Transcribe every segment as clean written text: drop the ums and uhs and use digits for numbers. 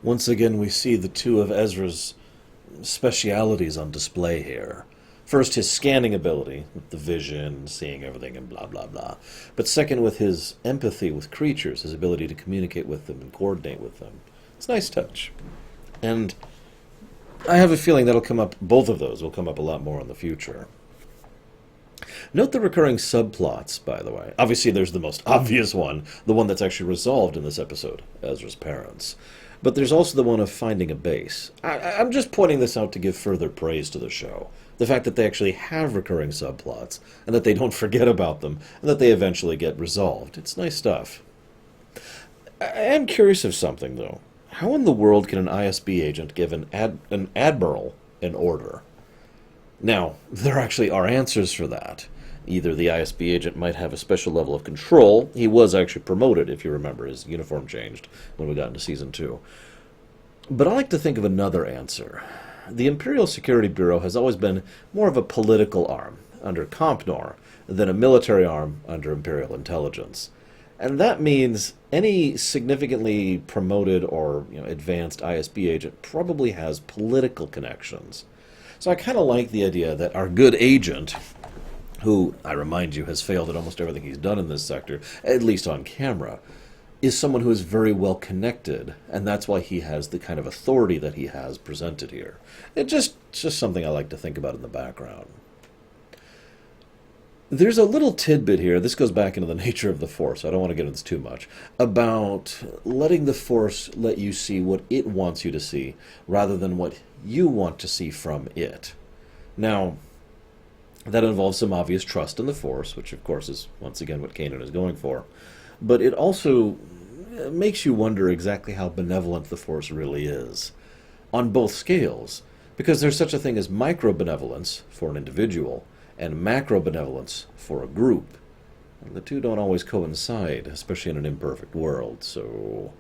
Once again, we see the two of Ezra's specialities on display here. First, his scanning ability, with the vision, seeing everything, and blah, blah, blah. But second, with his empathy with creatures, his ability to communicate with them and coordinate with them. It's a nice touch. And I have a feeling that'll come up, both of those will come up a lot more in the future. Note the recurring subplots, by the way. Obviously, there's the most obvious one, the one that's actually resolved in this episode, Ezra's parents. But there's also the one of finding a base. I'm just pointing this out to give further praise to the show. The fact that they actually have recurring subplots, and that they don't forget about them, and that they eventually get resolved. It's nice stuff. I am curious of something, though. How in the world can an ISB agent give an admiral an order? Now, there actually are answers for that. Either the ISB agent might have a special level of control. He was actually promoted, if you remember. His uniform changed when we got into Season 2. But I like to think of another answer. The Imperial Security Bureau has always been more of a political arm under Compnor than a military arm under Imperial Intelligence. And that means any significantly promoted or advanced ISB agent probably has political connections. So I kind of like the idea that our good agent, who, I remind you, has failed at almost everything he's done in this sector, at least on camera, is someone who is very well connected, and that's why he has the kind of authority that he has presented here. It's just something I like to think about in the background. There's a little tidbit here, this goes back into the nature of the Force, so I don't want to get into this too much, about letting the Force let you see what it wants you to see, rather than what you want to see from it. Now, that involves some obvious trust in the Force, which of course is, once again, what Kanan is going for. But it also makes you wonder exactly how benevolent the Force really is, on both scales, because there's such a thing as micro-benevolence for an individual, and macro-benevolence for a group. And the two don't always coincide, especially in an imperfect world, so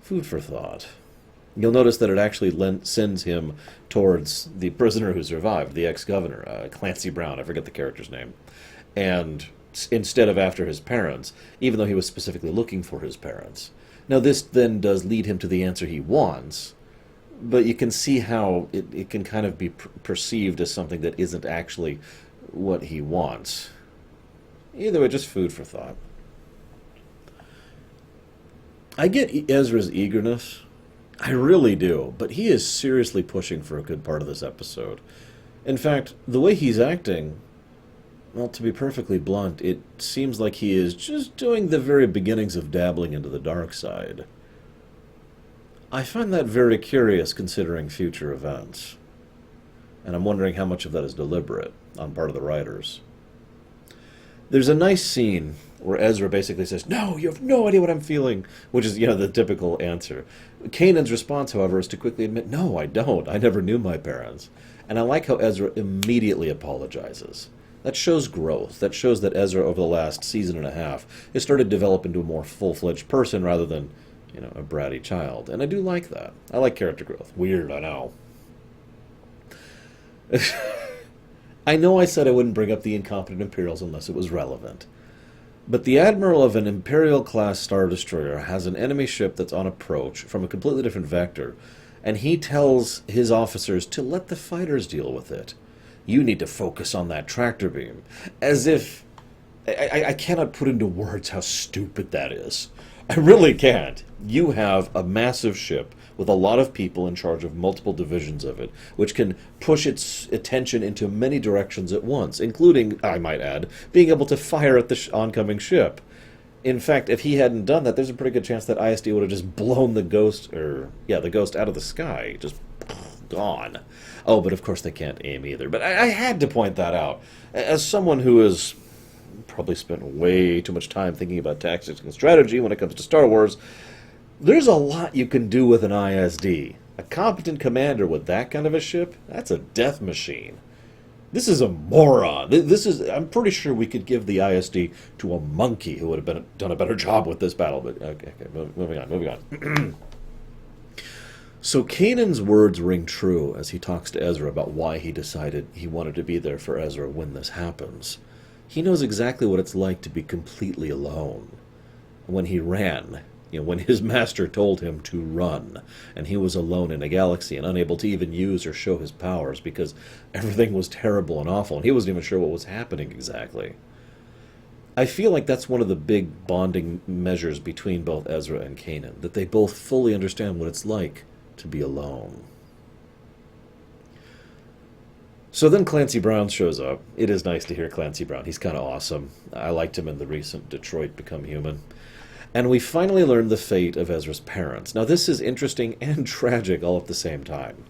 food for thought. You'll notice that it actually sends him towards the prisoner who survived, the ex-governor, Clancy Brown, I forget the character's name, and instead of after his parents, even though he was specifically looking for his parents. Now this then does lead him to the answer he wants, but you can see how it can kind of be perceived as something that isn't actually what he wants. Either way, just food for thought. I get Ezra's eagerness. I really do, but he is seriously pushing for a good part of this episode. In fact, the way he's acting, well, to be perfectly blunt, it seems like he is just doing the very beginnings of dabbling into the dark side. I find that very curious considering future events, and I'm wondering how much of that is deliberate on part of the writers. There's a nice scene where Ezra basically says, "No, you have no idea what I'm feeling," which is, the typical answer. Kanan's response, however, is to quickly admit, "No, I don't. I never knew my parents." And I like how Ezra immediately apologizes. That shows growth. That shows that Ezra, over the last season and a half, has started to develop into a more full-fledged person rather than, a bratty child. And I do like that. I like character growth. Weird, I know. I know I said I wouldn't bring up the incompetent Imperials unless it was relevant. But the Admiral of an Imperial-class Star Destroyer has an enemy ship that's on approach from a completely different vector, and he tells his officers to let the fighters deal with it. You need to focus on that tractor beam. As if... I cannot put into words how stupid that is. I really can't. You have a massive ship with a lot of people in charge of multiple divisions of it, which can push its attention into many directions at once, including, I might add, being able to fire at the oncoming ship. In fact, if he hadn't done that, there's a pretty good chance that ISD would have just blown the ghost out of the sky, just gone. Oh, but of course they can't aim either. But I had to point that out. As someone who has probably spent way too much time thinking about tactics and strategy when it comes to Star Wars, there's a lot you can do with an ISD. A competent commander with that kind of a ship, that's a death machine. This is a moron. I'm pretty sure we could give the ISD to a monkey who would have done a better job with this battle. But okay, moving on. So Kanan's words ring true as he talks to Ezra about why he decided he wanted to be there for Ezra when this happens. He knows exactly what it's like to be completely alone. When he ran, When his master told him to run, and he was alone in a galaxy and unable to even use or show his powers because everything was terrible and awful, and he wasn't even sure what was happening exactly. I feel like that's one of the big bonding measures between both Ezra and Kanan, that they both fully understand what it's like to be alone. So then Clancy Brown shows up. It is nice to hear Clancy Brown. He's kind of awesome. I liked him in the recent Detroit Become Human. And we finally learn the fate of Ezra's parents. Now, this is interesting and tragic all at the same time.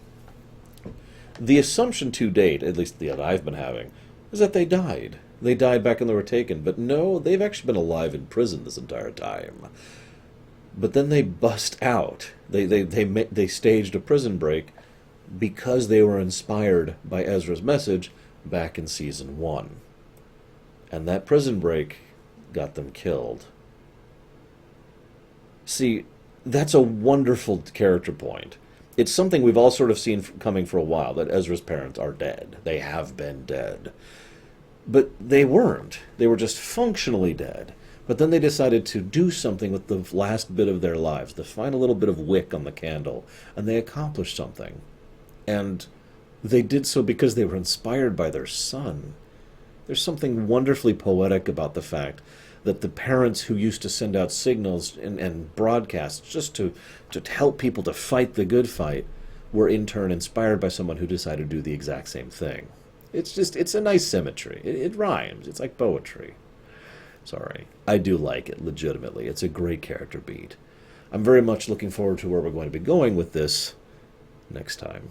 The assumption to date, at least that I've been having, is that they died. They died back when they were taken. But no, they've actually been alive in prison this entire time. But then they bust out. They staged a prison break because they were inspired by Ezra's message back in Season 1. And that prison break got them killed. See, that's a wonderful character point. It's something we've all sort of seen coming for a while, that Ezra's parents are dead. They have been dead. But they weren't. They were just functionally dead. But then they decided to do something with the last bit of their lives, the final little bit of wick on the candle, and they accomplished something. And they did so because they were inspired by their son. There's something wonderfully poetic about the fact that the parents who used to send out signals and broadcasts just to help people to fight the good fight were in turn inspired by someone who decided to do the exact same thing. It's a nice symmetry. It rhymes. It's like poetry. Sorry. I do like it, legitimately. It's a great character beat. I'm very much looking forward to where we're going to be going with this next time.